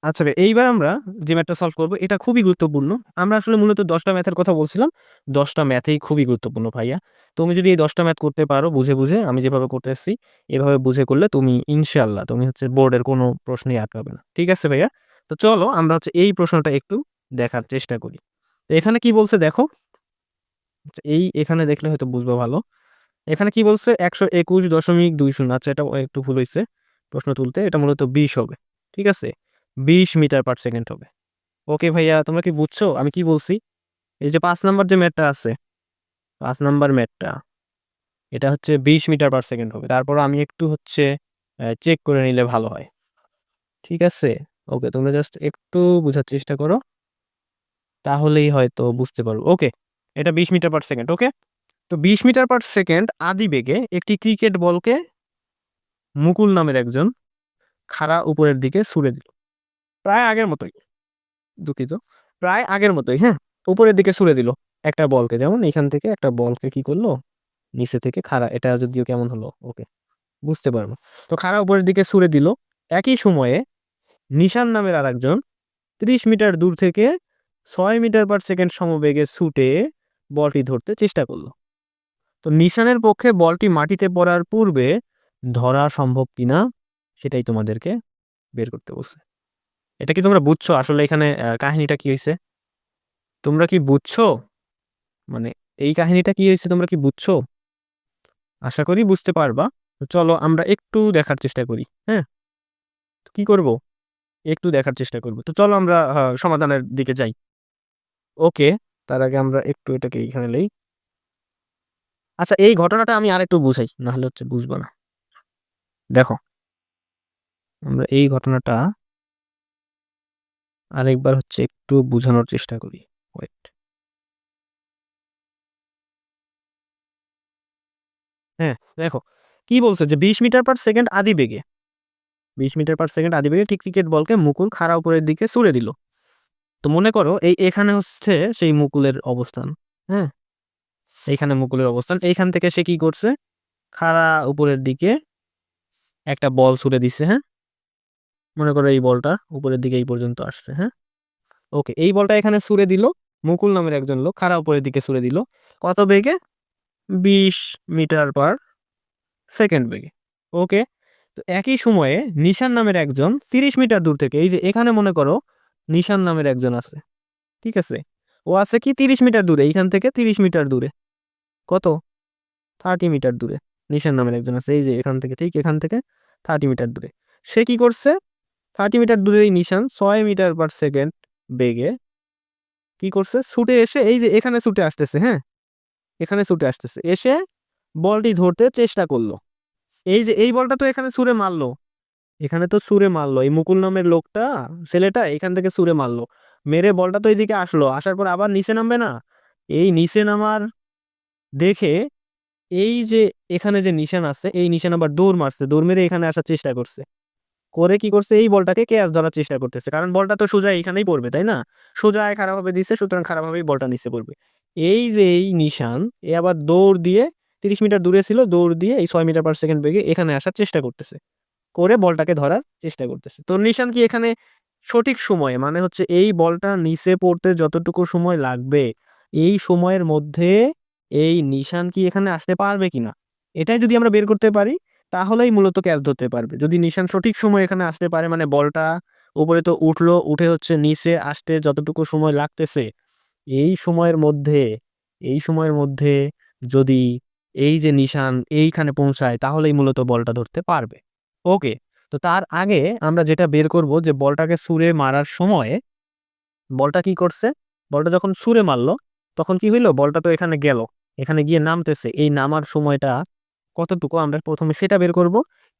আচ্ছা ভাই, এইবার আমরা যে ম্যাথটা সলভ করব এটা খুবই গুরুত্বপূর্ণ। আমরা আসলে মূলত ১০ টা ম্যাথের কথা বলছিলাম। ১০ টা ম্যাথই খুবই গুরুত্বপূর্ণ ভাইয়া। তুমি যদি এই ১০ টা ম্যাথ করতে পারো বুঝে আমি যেভাবে করতেছি, এভাবে বুঝে করলে তুমি ইনশাআল্লাহ তুমি হচ্ছে বোর্ডের কোনো প্রশ্নেই আটকাবে না। ঠিক আছে ভাইয়া? তো চলো আমরা হচ্ছে এই প্রশ্নটা একটু দেখার চেষ্টা করি। তো এখানে কি বলছে দেখো। আচ্ছা, এখানে দেখলে হয়তো বুঝবা ভালো। এখানে কি বলছে ১২১.২০। আচ্ছা, এটা একটু ভুল হইছে প্রশ্ন তুলতে। এটা মূলত ২০ হবে। ঠিক আছে? ২০ মিটার পার সেকেন্ড হবে। ওকে ভাইয়া, তোমরা কি বুঝছো আমি কি বলছি? এই যে ৫ নাম্বার যে ম্যাথটা আছে, ৫ নাম্বার ম্যাথটা এটা হচ্ছে ২০ মিটার পার সেকেন্ড হবে। তারপরও আমি একটু হচ্ছে চেক করে নিলে ভালো হয়। ঠিক আছে? ওকে, তোমরা জাস্ট একটু বুঝার চেষ্টা করো। তাহলেই হয়তো বুঝতে পারবো। ওকে, এটা ২০ মিটার পার সেকেন্ড। ওকে? তো ২০ মিটার পার সেকেন্ড আদিবেগে একটি ক্রিকেট বলকে মুকুল নামের একজন খাড়া উপরের দিকে ছুড়ে দিল। প্রায় আগের মতোই। দুঃখিত। প্রায় আগের মতোই, হ্যাঁ? উপরের দিকে ছুড়ে দিল একটা বলকে। যেমন এখান থেকে একটা বলকে কি করলো? নিচে থেকে খাড়া, এটা যদিও কেমন হলো? ওকে, বুঝতে পারবো। তো খাড়া উপরের দিকে ছুড়ে দিল। একই সময়ে নিশান নামের আরেকজন ৩০ মিটার দূর থেকে ৬ মিটার পার সেকেন্ড সমবেগে ছুটে বলটি ধরতে চেষ্টা করলো। তো নিশানের পক্ষে বলটি মাটিতে পড়ার পূর্বে ধরা সম্ভব কিনা সেটাই তোমাদেরকে বের করতে বলছে। এটা কি তোমরা বুঝছো আসলে এখানে কাহিনীটা কি হইছে? তোমরা কি বুঝছো? মানে এই কাহিনীটা কি হইছে তোমরা কি বুঝছো? আশা করি বুঝতে পারবা। তো চলো আমরা একটু দেখার চেষ্টা করি। হ্যাঁ? তো কি করব? একটু দেখার চেষ্টা করব। তো চলো আমরা সমাধানের দিকে যাই। ওকে, তার আগে আমরা একটু এটাকে এইখানে নেই। আচ্ছা, এই ঘটনাটা আমি আরেকটু বুঝাই, না হলে হচ্ছে বুঝবা না। দেখো, আমরা এই ঘটনাটা আরেকবার হচ্ছে একটু বুঝানোর চেষ্টা করি। ওয়েট। হ্যাঁ, দেখো কি বলছে যে ২০ মিটার পার সেকেন্ড আদিবেগে ২০ মিটার পার সেকেন্ড আদিবেগে ঠিক ক্রিকেট বলকে মুকুল খাড়া উপরের দিকে ছুড়ে দিল। তো মনে করো এখানে হচ্ছে সেই মুকুলের অবস্থান। হ্যাঁ? এইখানে মুকুলের অবস্থান। এইখান থেকে সে কি করছে? খাড়া উপরের দিকে একটা বল ছুড়ে দিছে, হ্যাঁ? মনে করো এই বলটা উপরের দিকে এই পর্যন্ত আসছে, হ্যাঁ? ওকে, এই বলটা এখানে ছুড়ে দিল। মুকুল নামের একজন লোক খাড়া উপরের দিকে ছুড়ে দিল। কত বেগে? ২০ মিটার পার সেকেন্ড বেগে। ওকে? তো একই সময়ে নিশান নামের একজন ৩০ মিটার দূর থেকে, এই যে এখানে মনে করো নিশান নামের একজন আছে। ঠিক আছে? ও আছে কি ৩০ মিটার দূরে, এইখান থেকে ৩০ মিটার দূরে। কত? ৩০ মিটার দূরে নিশান নামের একজন আছে। এই যে এখান থেকে, ঠিক এখান থেকে ৩০ মিটার দূরে। সে কি করছে? ৩০ মিটার দূরেই নিশান ৬ মিটার পার সেকেন্ড বেগে কি করছে? ছুটে এসে এই যে এখানে ছুটে আসতেছে, হ্যাঁ? এখানে ছুটে আসতেছে। এসে বলটি ধরতে চেষ্টা করল। এই যে এই বলটা তো এখানে ছুঁড়ে মারলো। এখানে তো ছুঁড়ে মারলো। এই মুকুল নামের লোকটা, ছেলেটা এখান থেকে ছুঁড়ে মারলো। মেরে বলটা তো এদিকে আসলো। আসার পর আবার নিচে নামবে না? এই নিচে নামার দেখে এই যে এখানে যে নিশান আছে, এই নিশান আবার দৌড় মারছে। দৌড় মেরে এখানে আসার চেষ্টা করছে। করে কি করছে? এই বলটাকে ক্যাচ ধরার চেষ্টা করতেছে। কারণ বলটা তো সোজা এখানেই পড়বে, তাই না? সোজা খারাপভাবে দিচ্ছে, সুতরাং খারাপভাবেই বলটা নিচে পড়বে। এই যে এই নিশান, এ আবার দৌড় দিয়ে ৩০ মিটার দূরে ছিল, দৌড় দিয়ে এই ৬ মিটার পার সেকেন্ড বেগে এখানে আসার চেষ্টা করতেছে। করে বলটাকে ধরার চেষ্টা করতেছে। তো নিশান কি এখানে সঠিক সময়ে, মানে হচ্ছে এই বলটা নিচে পড়তে যতটুকু সময় লাগবে, এই সময়ের মধ্যে এই নিশান কি এখানে আসতে পারবে কিনা? এটাই যদি আমরা বের করতে পারি, তাহলেই মূলত ক্যাচ ধরতে পারবে। যদি নিশান সঠিক সময়ে এখানে আসতে পারে, মানে বলটা উপরে তো উঠলো, উঠে হচ্ছে নিচে আসতে যতটুকু সময় লাগতেছে, এই সময়ের মধ্যে এই সময়ের মধ্যে যদি এই যে নিশান এইখানে পৌঁছায়, তাহলেই মূলত বলটা ধরতে পারবে। ওকে। তো তার আগে আমরা যেটা বের করব যে বলটাকে ছুঁড়ে মারার সময় বলটা কি করছে? বলটা যখন ছুঁড়ে মারলো, তখন কি হইলো? বলটা তো এখানে গেল। এখানে গিয়ে নামতেছে। এই নামার সময়টা কতটুকু আমরা ১ম এ সেটা বের করব।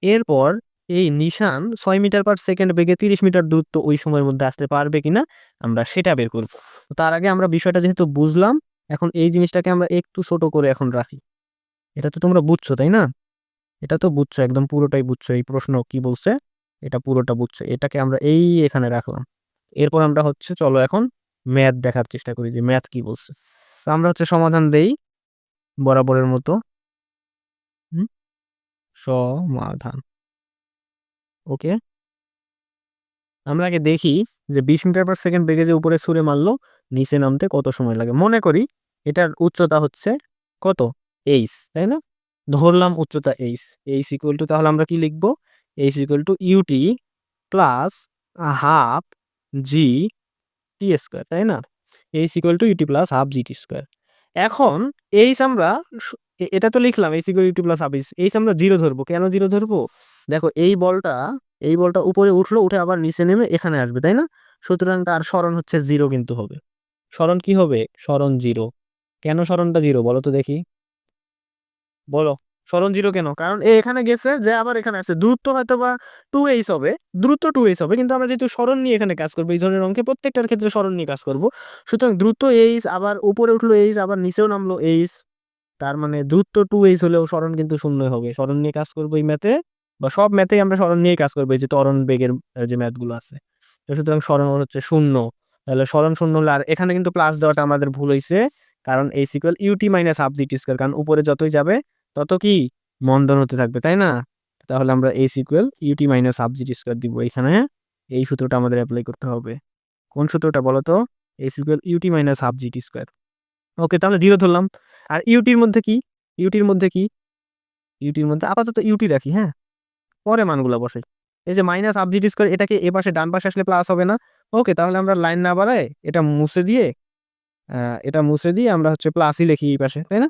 এরপর এই নিশান ৬ মিটার পার সেকেন্ড বেগে ৩০ মিটার দূরত্ব ওই সময়ের মধ্যে আসতে পারবে কিনা আমরা সেটা বের করব। তো তার আগে আমরা বিষয়টা যেহেতু বুঝলাম, এখন এই জিনিসটাকে আমরা একটু ছোট করে এখন রাখি। এটা তো তোমরা বুঝছো, তাই না? এটা তো বুঝছো, একদম পুরোটাই বুঝছো। এই প্রশ্ন কি বলছে এটা পুরোটা বুঝছো। এটাকে আমরা এখানে রাখলাম। এরপর আমরা হচ্ছে চলো এখন ম্যাথ দেখার চেষ্টা করি যে ম্যাথ কি বলছে। তো আমরা হচ্ছে সমাধান দেই বরাবরের মতো। হুম? সমাধান। ওকে। আমরা আগে দেখি যে 20 মিটার/সেকেন্ড বেগে যে উপরে ছুঁড়ে মারলো নিচে নামতে কত সময় লাগে। মনে করি এটার উচ্চতা হচ্ছে কত, এইচ, তাই না? ধরলাম উচ্চতা এইচ। এইচ ইকুয়াল টু, তাহলে আমরা কি লিখবো? H equal to U T plus half G T square, তাই না? H equal to U T plus half G T square. এখন এইচ আমরা এটা তো লিখলাম H equal U T plus half H. H আমরা জিরো ধরবো। কেন জিরো ধরবো? দেখো এই বলটা উপরে উঠলো, উঠে আবার নিচে নেমে এখানে আসবে, তাই না? সুতরাং তার সরণ হচ্ছে জিরো কিন্তু হবে। সরণ কি হবে? সরণ জিরো। কেন সরণটা জিরো বলো তো দেখি, বলো। সরণ জিরো কেন? কারণ এ এখানে গেছে, যে আবার এখানে আসছে। দূরত্ব হয়তো বা 2h হবে, দূরত্ব 2h হবে, কিন্তু আমরা যেহেতু সরণ নিয়ে এখানে কাজ করবো, এই ধরনের অঙ্কে প্রত্যেকটার ক্ষেত্রে সরণ নিয়ে কাজ করব। সুতরাং দ্রুত এইচ, আবার উপরে উঠলো এইচ, আবার নিচেও নামলো এইচ, তার মানে দূরত্ব 2h হলেও সরণ কিন্তু শূন্য হবে। সরণ নিয়ে কাজ করবো এই ম্যাথে, বা সব ম্যাথেই আমরা সরণ নিয়ে কাজ করবো, এই যে ত্বরণ বেগের যে ম্যাথগুলো আছে। তো সুতরাং সরণ হচ্ছে শূন্য। তাহলে সরণ শূন্য হলে, আর এখানে কিন্তু প্লাস দেওয়াটা আমাদের ভুল হয়েছে, কারণ H equal UT minus half G T square, কারণ উপরে যতই যাবে তত কি মন্দন হতে থাকবে, তাই না? তাহলে আমরা H equal UT minus half G T square দিব এখানে। এই সূত্রটা আমাদের অ্যাপ্লাই করতে হবে। কোন সূত্রটা বলো তো? H equal UT minus half G T square. Okay, তাহলে জিরো ধরলাম। আর ইউটির মধ্যে কি? ইউটির মধ্যে কি? ইউটির মধ্যে আপাতত ইউটি রাখি, হ্যাঁ, পরে মানগুলো বসে। এই যে minus half G T square, এটাকে এ পাশে ডান পাশে আসলে প্লাস হবে না? ওকে, তাহলে আমরা লাইন না বাড়ায় এটা মুছে দিয়ে আমরা হচ্ছে প্লাসই লিখি এই পাশে, তাই না?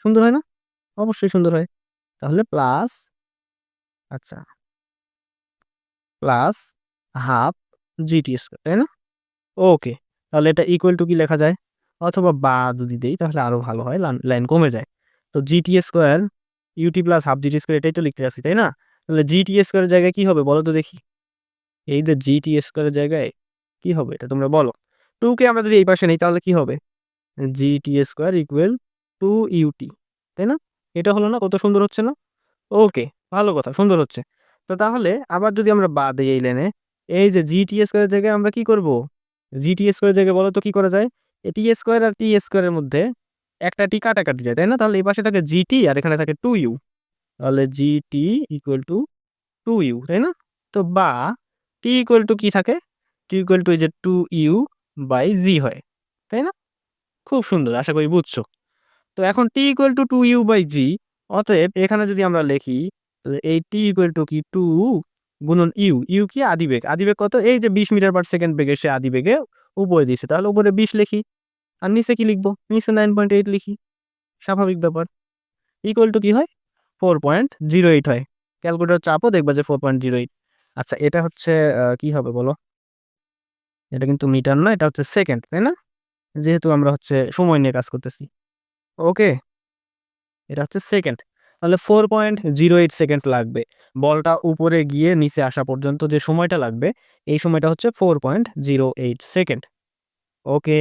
সুন্দর হয় না? অবশ্যই সুন্দর হয়। তাহলে প্লাস, আচ্ছা, plus half G T square, তাই না? ওকে, তাহলে এটা ইকুয়াল টু কি লেখা যায়? অথবা বা যদি দেই তাহলে আরো ভালো হয়, লাইন কমে যায়। তো জি T square UT plus half G T square, এটাই তো লিখতে আসি, তাই না? তাহলে জি টি স্কয়ারের জায়গায় কি হবে বলো তো দেখি? এই যে জি টি স্কয়ারের জায়গায় কি হবে এটা তোমরা বলো। 2 কে আমরা যদি এই পাশে নেই তাহলে কি হবে? জি T square equal to UT, তাই না? এটা হলো না? কত সুন্দর হচ্ছে না? ওকে, ভালো কথা, সুন্দর হচ্ছে। তো তাহলে আবার যদি আমরা বাদ দিই এই লাইনে, এই যে জি টি স্কয়ারের জায়গায় আমরা কি করব? জি টি স্কয়ারের জায়গায় বলো তো কি করা যায়? এই টি স্কয়ার আর টি স্কয়ারের মধ্যে একটা টি কাটাকাটি যায়, তাই না? তাহলে এই পাশে থাকে জিটি আর এখানে থাকে 2u। তাহলে জিটি ইকুয়াল টু 2u, তাই না? তো বা টি ইকুয়াল টু কি থাকে? টি ইকুয়াল টু এই যে 2u বাই জি হয়, তাই না? খুব সুন্দর, আশা করি বুঝছো। তো এখন T equal to 2u by জি, অতএব এখানে যদি আমরা লিখি, তাহলে এই টি ইকুয়াল টু কি 2 গুণন ইউ। ইউ কি? আদিবেগ। আদিবেগ কত? এই যে 20 মিটার/সেকেন্ড বেগে সে আদিবেগে উপরে দিয়েছে, তাহলে উপরে 20 লিখি। আর নিচে কি লিখবো? নিচে 9.8 লিখি, স্বাভাবিক ব্যাপার। ইকুয়াল টু কি হয়? 4.08 হয়। ক্যালকুলেটর চাপও, দেখবা যে 4.08। আচ্ছা, এটা হচ্ছে কি হবে বলো? এটা কিন্তু মিটার না, এটা হচ্ছে সেকেন্ড, তাই না? যেহেতু আমরা হচ্ছে সময় নিয়ে কাজ করতেছি। ওকে, এটা হচ্ছে সেকেন্ড। তাহলে 4.08 সেকেন্ড লাগবে বলটা উপরে গিয়ে নিচে আসা পর্যন্ত। যে সময়টা লাগবে এই সময়টা হচ্ছে 4.08 সেকেন্ড। ওকে,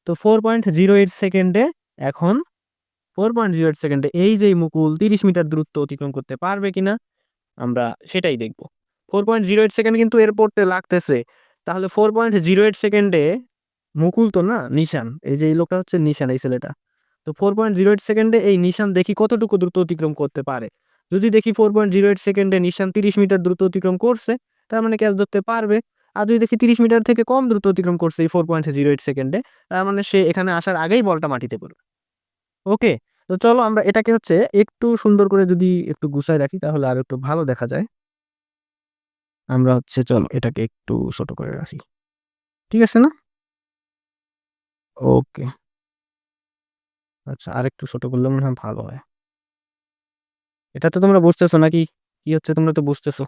তো 4.08 সেকেন্ডে, এখন 4.08 সেকেন্ডে এই যে মুকুল 30 মিটার দূরত্ব অতিক্রম করতে পারবে কিনা আমরা সেটাই দেখব। 4.08 সেকেন্ড কিন্তু এর পড়তে লাগতেছে। তাহলে 4.08 সেকেন্ডে মুকুল তো না, নিশান, এই যে এই লোকটা হচ্ছে নিশান, এই ছেলেটা। তো 4.08 সেকেন্ডে এই নিশান দেখি কতটুকু দ্রুত অতিক্রম করতে পারে। যদি দেখি 4.08 সেকেন্ডে নিশান 30 মিটার দ্রুত অতিক্রম করছে, তার মানে ক্যাচ ধরতে পারবে। আর যদি দেখি 30 মিটার থেকে কম দ্রুত অতিক্রম করছে এই 4.08 সেকেন্ডে, তার মানে সে এখানে আসার আগেই বলটা মাটিতে পড়বে। ওকে, তো চলো আমরা এটাকে হচ্ছে একটু সুন্দর করে যদি একটু গুছায় রাখি তাহলে আর একটু ভালো দেখা যায়। আমরা হচ্ছে চলো এটাকে একটু ছোট করে রাখি, ঠিক আছে না? ওকে, আচ্ছা, আরেকটু ছোট করলে মনে হয় ভালো হয়। এটা তো তোমরা বুঝতেছো নাকি? কি হচ্ছে তোমরা তো বুঝতেছো,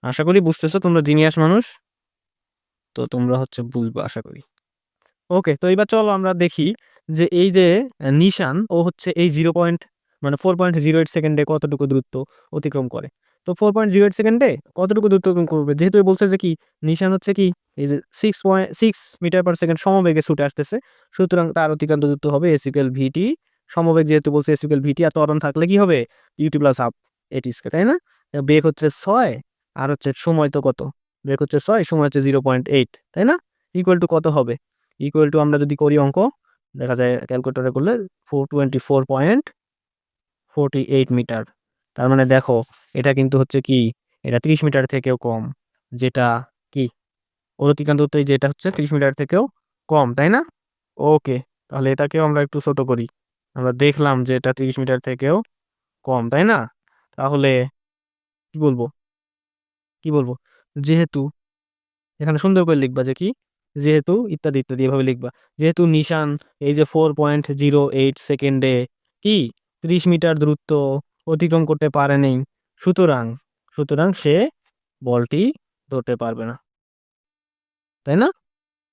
আশা করি বুঝতেছো, তোমরা জিনিয়াস মানুষ, তো তোমরা হচ্ছে বুঝবো আশা করি। ওকে, তো এবার চলো আমরা দেখি যে এই যে নিশান ও হচ্ছে এই 4.08 সেকেন্ডে কতটুকু দূরত্ব অতিক্রম করে। তো 4.08 সেকেন্ডে কতটুকু দূরত্ব অতিক্রম করবে, যেহেতু বলছে যে কি নিশান হচ্ছে কি এই যে 6.6 মিটার পার সেকেন্ড সমবেগে ছুটে আসতেছে, সুতরাং তার অতিক্রান্ত দূরত্ব হবে এস ইকুয়াল ভিটি। সমবেগ যেহেতু বলছে এস ইকুয়াল ভিটি, আর ত্বরণ থাকলে কি হবে? ইউটি প্লাস হাফ এটি স্কয়ার, তাই না? বেগ হচ্ছে 6, আর হচ্ছে সময় তো কত? বেগ হচ্ছে 6, সময় হচ্ছে 0.8, তাই না? ইকুয়াল টু কত হবে? ইকুয়াল টু আমরা যদি করি অঙ্ক, দেখা যায় ক্যালকুলেটরে করলে 424.48 মিটার। তার মানে দেখো এটা কিন্তু হচ্ছে কি, এটা 30 মিটার থেকেও কম, যেটা কি অতিক্রান্ত দূরত্ব এই যে এটা হচ্ছে 30 মিটার থেকেও কম, তাই না? ওকে, তাহলে এটাকেও আমরা একটু ছোট করি। আমরা দেখলাম যে এটা 30 মিটার থেকেও কম, তাই না? তাহলে কি বলবো কি বলবো যেহেতু এখানে সুন্দর করে লিখবা যে কি, যেহেতু ইত্যাদি ইত্যাদি এভাবে লিখবা। যেহেতু নিশান এই যে 4.08 সেকেন্ডে কি 30 মিটার দূরত্ব অতিক্রম করতে পারেনি, সুতরাং সুতরাং সে বলটি ধরতে পারবে না, তাই না?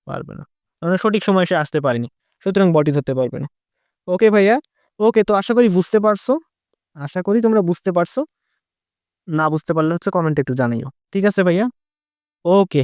পারবে না, কারণ সঠিক সময় সে আসতে পারেনি, সুতরাং বলটি ধরতে পারবে না। ওকে ভাইয়া, ওকে, তো আশা করি বুঝতে পারছো, আশা করি তোমরা বুঝতে পারছো। না বুঝতে পারলে হচ্ছে কমেন্টে একটু জানিও, ঠিক আছে ভাইয়া? ওকে।